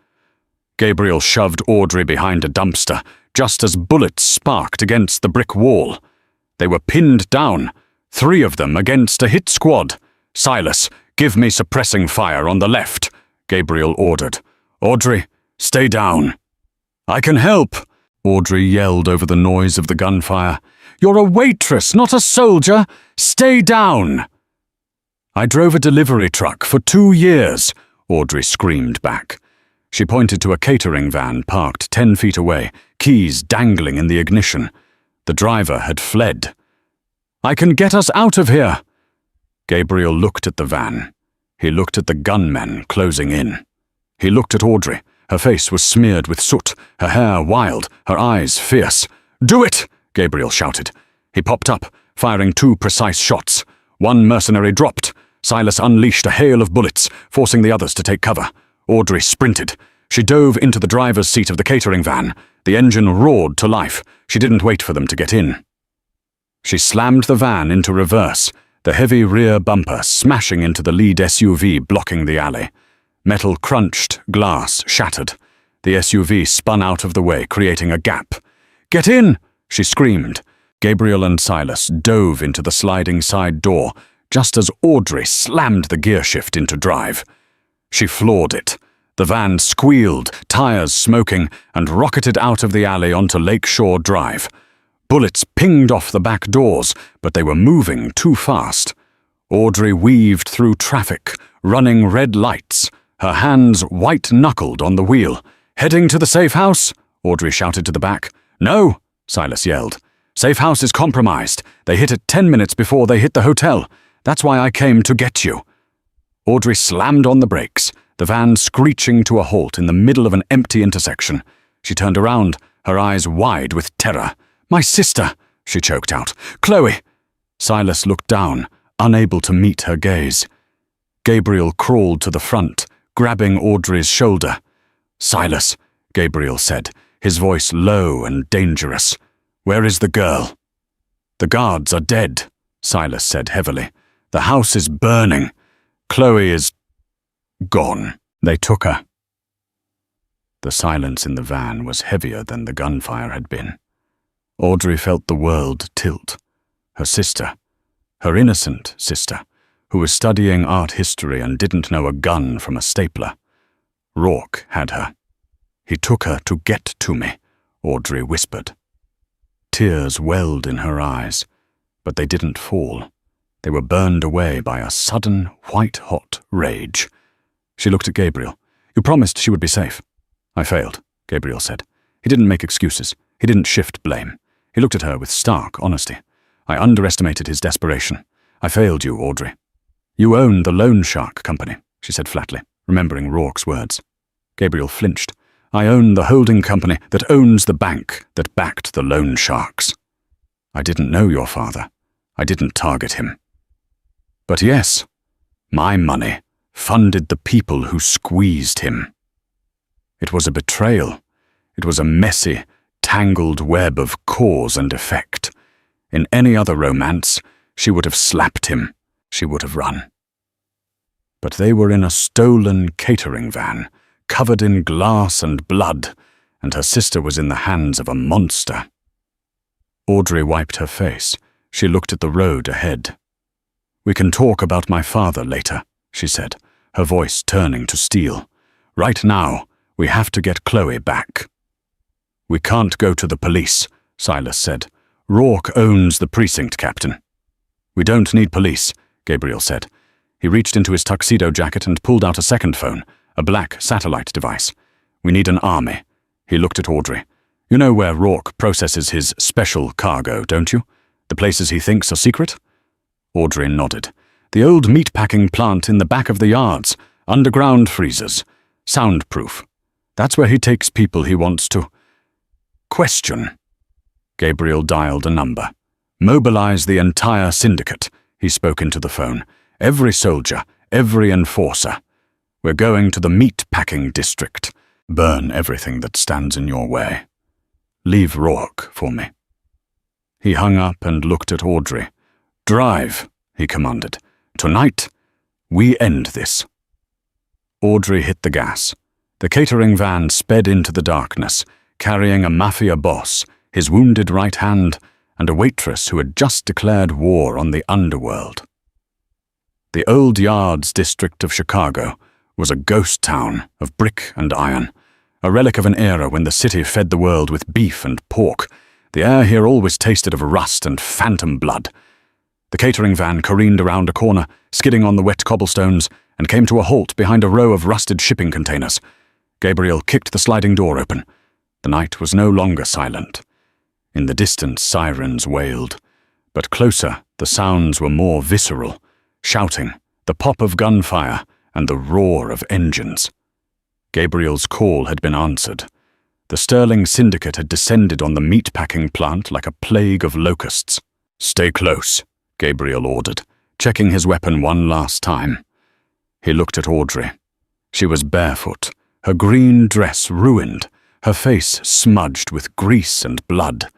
Gabriel shoved Audrey behind a dumpster, just as bullets sparked against the brick wall. They were pinned down, 3 of them against a hit squad. "Silas, give me suppressing fire on the left," Gabriel ordered. "Audrey, stay down." "I can help," Audrey yelled over the noise of the gunfire. "You're a waitress, not a soldier. Stay down." "I drove a delivery truck for 2 years," Audrey screamed back. She pointed to a catering van parked 10 feet away, keys dangling in the ignition. The driver had fled. "I can get us out of here." Gabriel looked at the van. He looked at the gunmen closing in. He looked at Audrey. Her face was smeared with soot, her hair wild, her eyes fierce. "Do it!" Gabriel shouted. He popped up, firing 2 precise shots. 1 mercenary dropped. Silas unleashed a hail of bullets, forcing the others to take cover. Audrey sprinted. She dove into the driver's seat of the catering van. The engine roared to life. She didn't wait for them to get in. She slammed the van into reverse, the heavy rear bumper smashing into the lead SUV blocking the alley. Metal crunched, glass shattered. The SUV spun out of the way, creating a gap. "Get in!" she screamed. Gabriel and Silas dove into the sliding side door, just as Audrey slammed the gear shift into drive. She floored it. The van squealed, tires smoking, and rocketed out of the alley onto Lakeshore Drive. Bullets pinged off the back doors, but they were moving too fast. Audrey weaved through traffic, running red lights, her hands white-knuckled on the wheel. "Heading to the safe house?" Audrey shouted to the back. "No," Silas yelled. "Safe house is compromised. They hit it 10 minutes before they hit the hotel. That's why I came to get you." Audrey slammed on the brakes, the van screeching to a halt in the middle of an empty intersection. She turned around, her eyes wide with terror. "My sister," she choked out. "Chloe." Silas looked down, unable to meet her gaze. Gabriel crawled to the front, grabbing Audrey's shoulder. "Silas," Gabriel said, his voice low and dangerous. "Where is the girl?" "The guards are dead," Silas said heavily. "The house is burning. Chloe is gone. They took her." The silence in the van was heavier than the gunfire had been. Audrey felt the world tilt. Her sister, her innocent sister, who was studying art history and didn't know a gun from a stapler. Rourke had her. "He took her to get to me," Audrey whispered. Tears welled in her eyes, but they didn't fall. They were burned away by a sudden, white-hot rage. She looked at Gabriel. "You promised she would be safe." "I failed," Gabriel said. He didn't make excuses. He didn't shift blame. He looked at her with stark honesty. "I underestimated his desperation. I failed you, Audrey." "You own the loan shark company," she said flatly, remembering Rourke's words. Gabriel flinched. "I own the holding company that owns the bank that backed the loan sharks." "I didn't know your father. I didn't target him." "But yes, my money funded the people who squeezed him." It was a betrayal. It was a messy, tangled web of cause and effect. In any other romance, she would have slapped him. She would have run. But they were in a stolen catering van, covered in glass and blood, and her sister was in the hands of a monster. Audrey wiped her face. She looked at the road ahead. "We can talk about my father later," she said, her voice turning to steel. "Right now, we have to get Chloe back." "We can't go to the police," Silas said. "Rourke owns the precinct, Captain." "We don't need police," Gabriel said. He reached into his tuxedo jacket and pulled out a second phone, a black satellite device. "We need an army." He looked at Audrey. "You know where Rourke processes his special cargo, don't you? The places he thinks are secret?" Audrey nodded. "The old meatpacking plant in the back of the yards, underground freezers, soundproof. That's where he takes people he wants to question." Gabriel dialed a number. "Mobilize the entire syndicate," he spoke into the phone. "Every soldier, every enforcer. We're going to the meat-packing district. Burn everything that stands in your way. Leave Rourke for me." He hung up and looked at Audrey. "Drive," he commanded. "Tonight, we end this." Audrey hit the gas. The catering van sped into the darkness, carrying a Mafia boss, his wounded right hand, and a waitress who had just declared war on the underworld. The Old Yards district of Chicago was a ghost town of brick and iron, a relic of an era when the city fed the world with beef and pork. The air here always tasted of rust and phantom blood. The catering van careened around a corner, skidding on the wet cobblestones, and came to a halt behind a row of rusted shipping containers. Gabriel kicked the sliding door open. The night was no longer silent. In the distance, sirens wailed, but closer the sounds were more visceral, shouting, the pop of gunfire, and the roar of engines. Gabriel's call had been answered. The Sterling Syndicate had descended on the meatpacking plant like a plague of locusts. "Stay close," Gabriel ordered, checking his weapon one last time. He looked at Audrey. She was barefoot, her green dress ruined, her face smudged with grease and blood.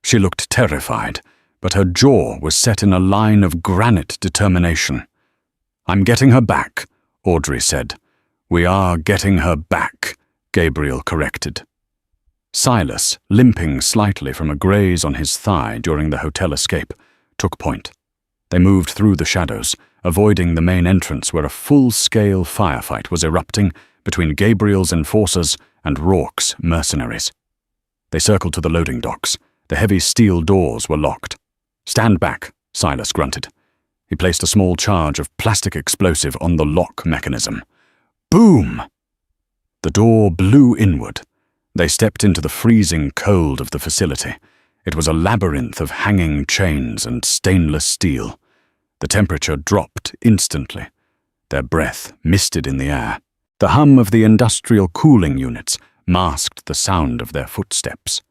She looked terrified, but her jaw was set in a line of granite determination. "I'm getting her back," Audrey said. "We are getting her back," Gabriel corrected. Silas, limping slightly from a graze on his thigh during the hotel escape, took point. They moved through the shadows, avoiding the main entrance where a full-scale firefight was erupting between Gabriel's enforcers and Rourke's mercenaries. They circled to the loading docks. The heavy steel doors were locked. "Stand back," Silas grunted. He placed a small charge of plastic explosive on the lock mechanism. Boom! The door blew inward. They stepped into the freezing cold of the facility. It was a labyrinth of hanging chains and stainless steel. The temperature dropped instantly. Their breath misted in the air. The hum of the industrial cooling units masked the sound of their footsteps.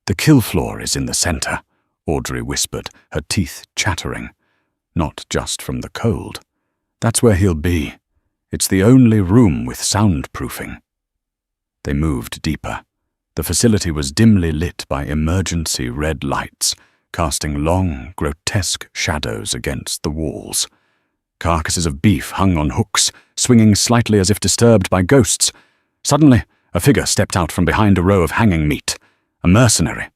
"The kill floor is in the center," Audrey whispered, her teeth chattering. "Not just from the cold. That's where he'll be. It's the only room with soundproofing." They moved deeper. The facility was dimly lit by emergency red lights, casting long, grotesque shadows against the walls. Carcasses of beef hung on hooks, swinging slightly as if disturbed by ghosts. Suddenly, a figure stepped out from behind a row of hanging meat. A mercenary.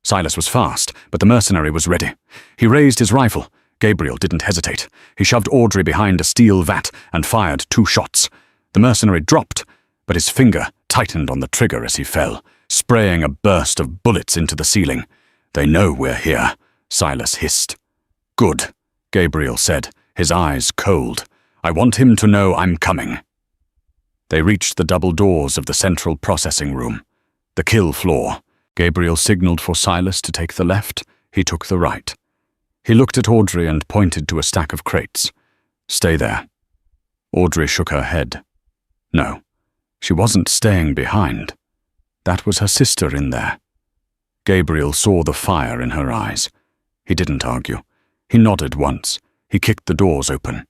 Silas was fast, but the mercenary was ready. He raised his rifle. Gabriel didn't hesitate. He shoved Audrey behind a steel vat and fired 2 shots. The mercenary dropped, but his finger tightened on the trigger as he fell, spraying a burst of bullets into the ceiling. "They know we're here," Silas hissed. "Good," Gabriel said, his eyes cold. "I want him to know I'm coming." They reached the double doors of the central processing room, the kill floor. Gabriel signaled for Silas to take the left. He took the right. He looked at Audrey and pointed to a stack of crates. "Stay there." Audrey shook her head. No, she wasn't staying behind. That was her sister in there. Gabriel saw the fire in her eyes. He didn't argue. He nodded once. He kicked the doors open.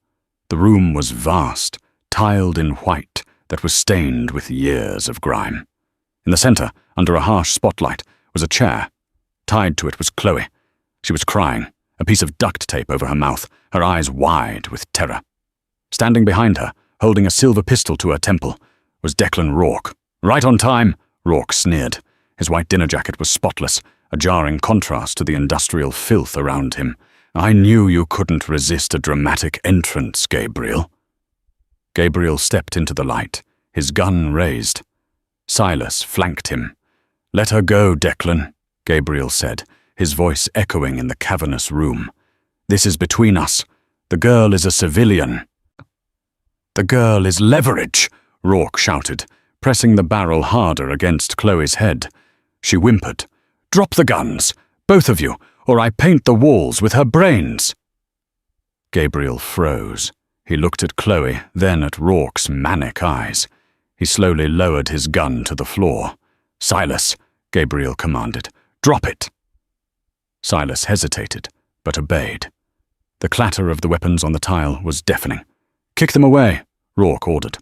The room was vast, tiled in white that was stained with years of grime. In the center, under a harsh spotlight, was a chair. Tied to it was Chloe. She was crying, a piece of duct tape over her mouth, her eyes wide with terror. Standing behind her, holding a silver pistol to her temple, was Declan Rourke. "Right on time," Rourke sneered. His white dinner jacket was spotless, a jarring contrast to the industrial filth around him. "I knew you couldn't resist a dramatic entrance, Gabriel." Gabriel stepped into the light, his gun raised. Silas flanked him. "Let her go, Declan," Gabriel said, his voice echoing in the cavernous room. "This is between us. The girl is a civilian." "The girl is leverage," Rourke shouted, pressing the barrel harder against Chloe's head. She whimpered. "Drop the guns, both of you, or I paint the walls with her brains." Gabriel froze. He looked at Chloe, then at Rourke's manic eyes. He slowly lowered his gun to the floor. "Silas," Gabriel commanded, "drop it." Silas hesitated, but obeyed. The clatter of the weapons on the tile was deafening. "Kick them away," Rourke ordered.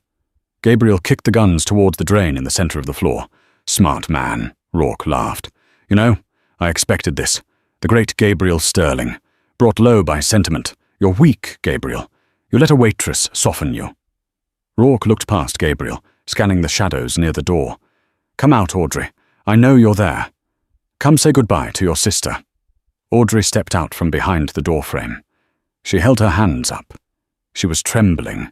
Gabriel kicked the guns towards the drain in the center of the floor. "Smart man," Rourke laughed. "You know, I expected this. The great Gabriel Sterling. Brought low by sentiment. You're weak, Gabriel. You let a waitress soften you." Rourke looked past Gabriel, scanning the shadows near the door. "Come out, Audrey. I know you're there. Come say goodbye to your sister." Audrey stepped out from behind the doorframe. She held her hands up. She was trembling,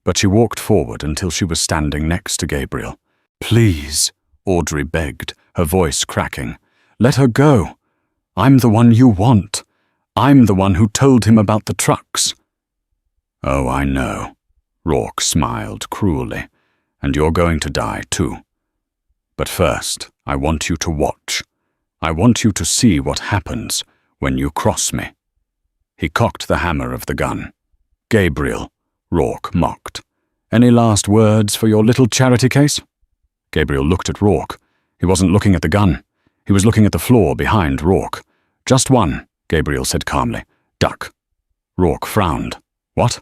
but she walked forward until she was standing next to Gabriel. "Please," Audrey begged, her voice cracking. "Let her go. I'm the one you want. I'm the one who told him about the trucks." "Oh, I know," Rourke smiled cruelly. "And you're going to die too. But first, I want you to watch. I want you to see what happens when you cross me." He cocked the hammer of the gun. "Gabriel," Rourke mocked. "Any last words for your little charity case?" Gabriel looked at Rourke. He wasn't looking at the gun. He was looking at the floor behind Rourke. "Just one," Gabriel said calmly. "Duck." Rourke frowned. "What?"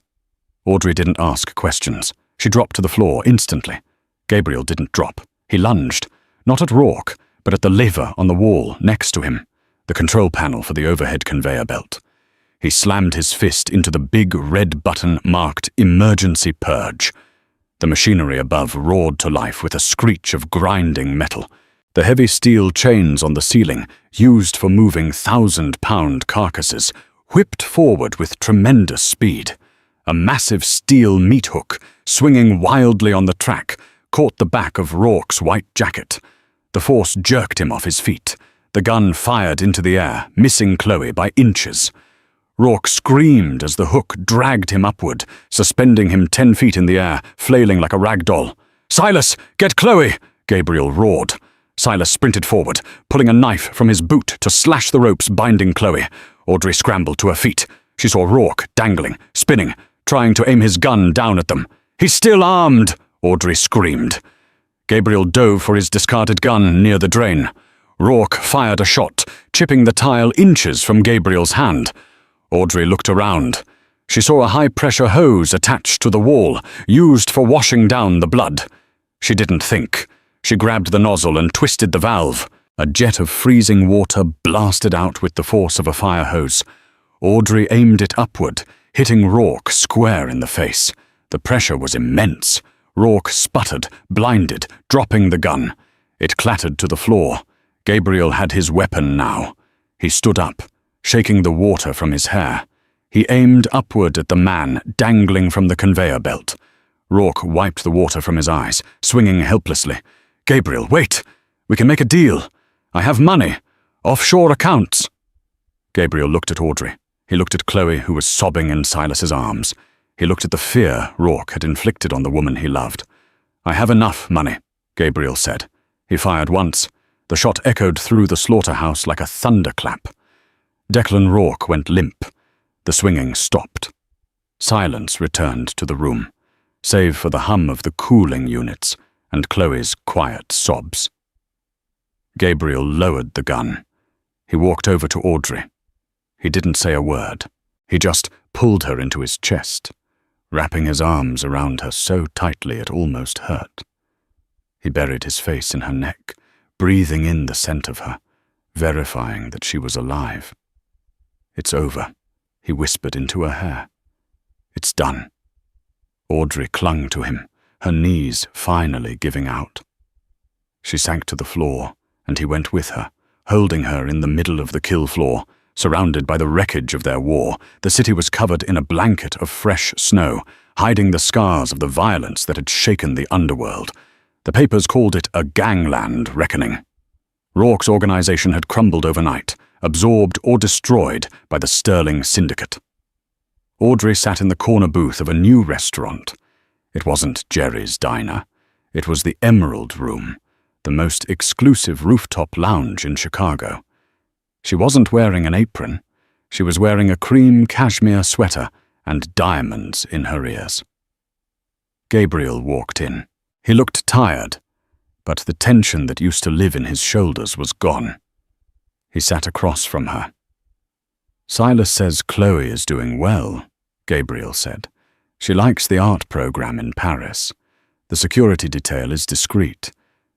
Audrey didn't ask questions. She dropped to the floor instantly. Gabriel didn't drop. He lunged, not at Rourke, but at the lever on the wall next to him, the control panel for the overhead conveyor belt. He slammed his fist into the big red button marked Emergency Purge. The machinery above roared to life with a screech of grinding metal. The heavy steel chains on the ceiling, used for moving 1,000-pound carcasses, whipped forward with tremendous speed. A massive steel meat hook, swinging wildly on the track, caught the back of Rourke's white jacket. The force jerked him off his feet. The gun fired into the air, missing Chloe by inches. Rourke screamed as the hook dragged him upward, suspending him 10 feet in the air, flailing like a rag doll. "Silas, get Chloe!" Gabriel roared. Silas sprinted forward, pulling a knife from his boot to slash the ropes binding Chloe. Audrey scrambled to her feet. She saw Rourke dangling, spinning, trying to aim his gun down at them. "He's still armed!" Audrey screamed. Gabriel dove for his discarded gun near the drain. Rourke fired a shot, chipping the tile inches from Gabriel's hand. Audrey looked around. She saw a high-pressure hose attached to the wall, used for washing down the blood. She didn't think. She grabbed the nozzle and twisted the valve. A jet of freezing water blasted out with the force of a fire hose. Audrey aimed it upward, hitting Rourke square in the face. The pressure was immense. Rourke sputtered, blinded, dropping the gun. It clattered to the floor. Gabriel had his weapon now. He stood up, shaking the water from his hair. He aimed upward at the man dangling from the conveyor belt. Rourke wiped the water from his eyes, swinging helplessly. "Gabriel, wait! We can make a deal. I have money. Offshore accounts." Gabriel looked at Audrey. He looked at Chloe, who was sobbing in Silas's arms. He looked at the fear Rourke had inflicted on the woman he loved. "I have enough money," Gabriel said. He fired once. The shot echoed through the slaughterhouse like a thunderclap. Declan Rourke went limp. The swinging stopped. Silence returned to the room, save for the hum of the cooling units and Chloe's quiet sobs. Gabriel lowered the gun. He walked over to Audrey. He didn't say a word. He just pulled her into his chest, wrapping his arms around her so tightly it almost hurt. He buried his face in her neck, breathing in the scent of her, verifying that she was alive. "It's over," he whispered into her hair. "It's done." Audrey clung to him, her knees finally giving out. She sank to the floor, and he went with her, holding her in the middle of the kill floor, surrounded by the wreckage of their war. The city was covered in a blanket of fresh snow, hiding the scars of the violence that had shaken the underworld. The papers called it a gangland reckoning. Rourke's organization had crumbled overnight, absorbed or destroyed by the Sterling Syndicate. Audrey sat in the corner booth of a new restaurant. It wasn't Jerry's Diner. It was the Emerald Room, the most exclusive rooftop lounge in Chicago. She wasn't wearing an apron. She was wearing a cream cashmere sweater and diamonds in her ears. Gabriel walked in. He looked tired, but the tension that used to live in his shoulders was gone. He sat across from her. "Silas says Chloe is doing well," Gabriel said. "She likes the art program in Paris. The security detail is discreet.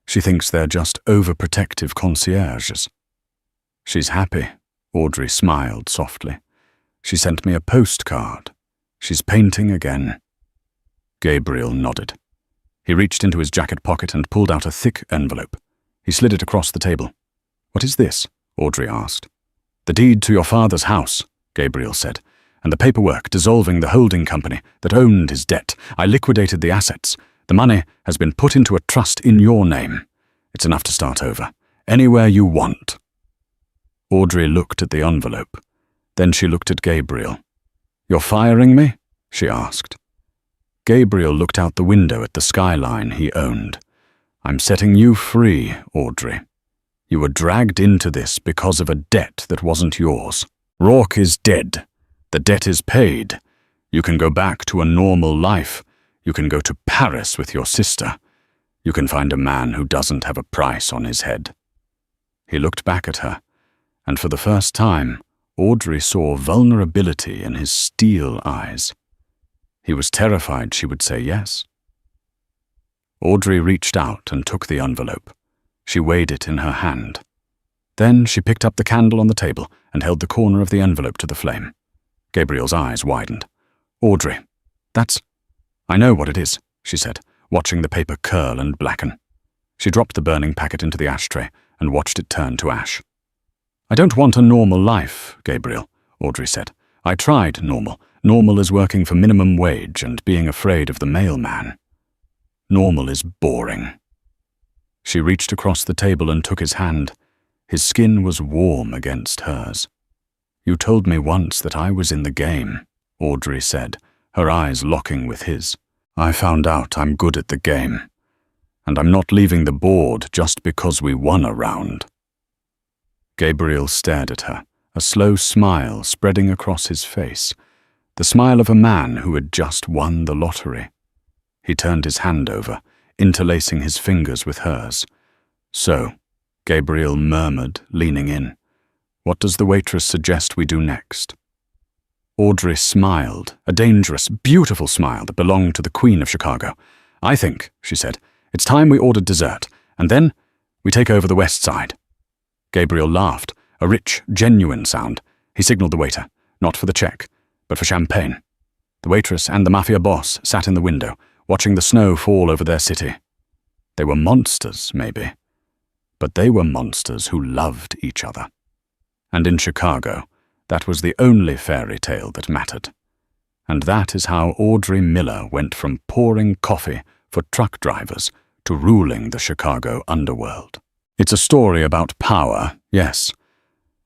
She thinks they're just overprotective concierges." "She's happy," Audrey smiled softly. "She sent me a postcard. She's painting again." Gabriel nodded. He reached into his jacket pocket and pulled out a thick envelope. He slid it across the table. "What is this?" Audrey asked. "The deed to your father's house," Gabriel said, "and the paperwork dissolving the holding company that owned his debt. I liquidated the assets. The money has been put into a trust in your name. It's enough to start over. Anywhere you want." Audrey looked at the envelope. Then she looked at Gabriel. "You're firing me?" she asked. Gabriel looked out the window at the skyline he owned. "I'm setting you free, Audrey. You were dragged into this because of a debt that wasn't yours. Rourke is dead. The debt is paid. You can go back to a normal life. You can go to Paris with your sister. You can find a man who doesn't have a price on his head." He looked back at her, and for the first time, Audrey saw vulnerability in his steel eyes. He was terrified she would say yes. Audrey reached out and took the envelope. She weighed it in her hand. Then she picked up the candle on the table and held the corner of the envelope to the flame. Gabriel's eyes widened. "Audrey, that's—" "I know what it is," she said, watching the paper curl and blacken. She dropped the burning packet into the ashtray and watched it turn to ash. "I don't want a normal life, Gabriel," Audrey said. "I tried normal. Normal is working for minimum wage and being afraid of the mailman. Normal is boring." She reached across the table and took his hand. His skin was warm against hers. "You told me once that I was in the game," Audrey said, her eyes locking with his. "I found out I'm good at the game. And I'm not leaving the board just because we won a round." Gabriel stared at her, a slow smile spreading across his face, the smile of a man who had just won the lottery. He turned his hand over, interlacing his fingers with hers. "So," Gabriel murmured, leaning in, "what does the waitress suggest we do next?" Audrey smiled, a dangerous, beautiful smile that belonged to the Queen of Chicago. "I think," she said, "it's time we ordered dessert, and then we take over the West Side." Gabriel laughed, a rich, genuine sound. He signaled the waiter, not for the check, but for champagne. The waitress and the Mafia boss sat in the window, watching the snow fall over their city. They were monsters, maybe, But they were monsters who loved each other. And in Chicago, that was the only fairy tale that mattered. And that is how Audrey Miller went from pouring coffee for truck drivers to ruling the Chicago underworld. It's a story about power, yes,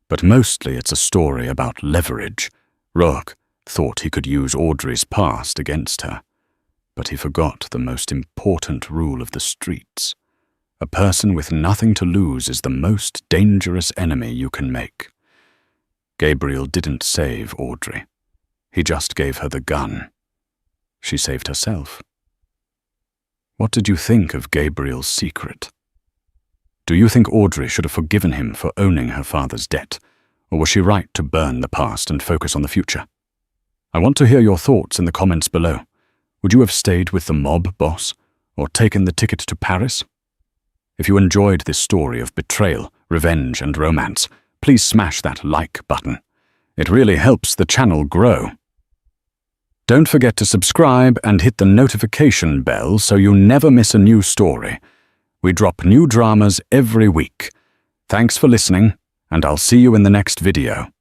but mostly it's a story about leverage. Rourke thought he could use Audrey's past against her, but he forgot the most important rule of the streets. A person with nothing to lose is the most dangerous enemy you can make. Gabriel didn't save Audrey. He just gave her the gun. She saved herself. What did you think of Gabriel's secret? Do you think Audrey should have forgiven him for owning her father's debt, or was she right to burn the past and focus on the future? I want to hear your thoughts in the comments below. Would you have stayed with the mob boss, or taken the ticket to Paris? If you enjoyed this story of betrayal, revenge, and romance, please smash that like button. It really helps the channel grow. Don't forget to subscribe and hit the notification bell so you never miss a new story. We drop new dramas every week. Thanks for listening, and I'll see you in the next video.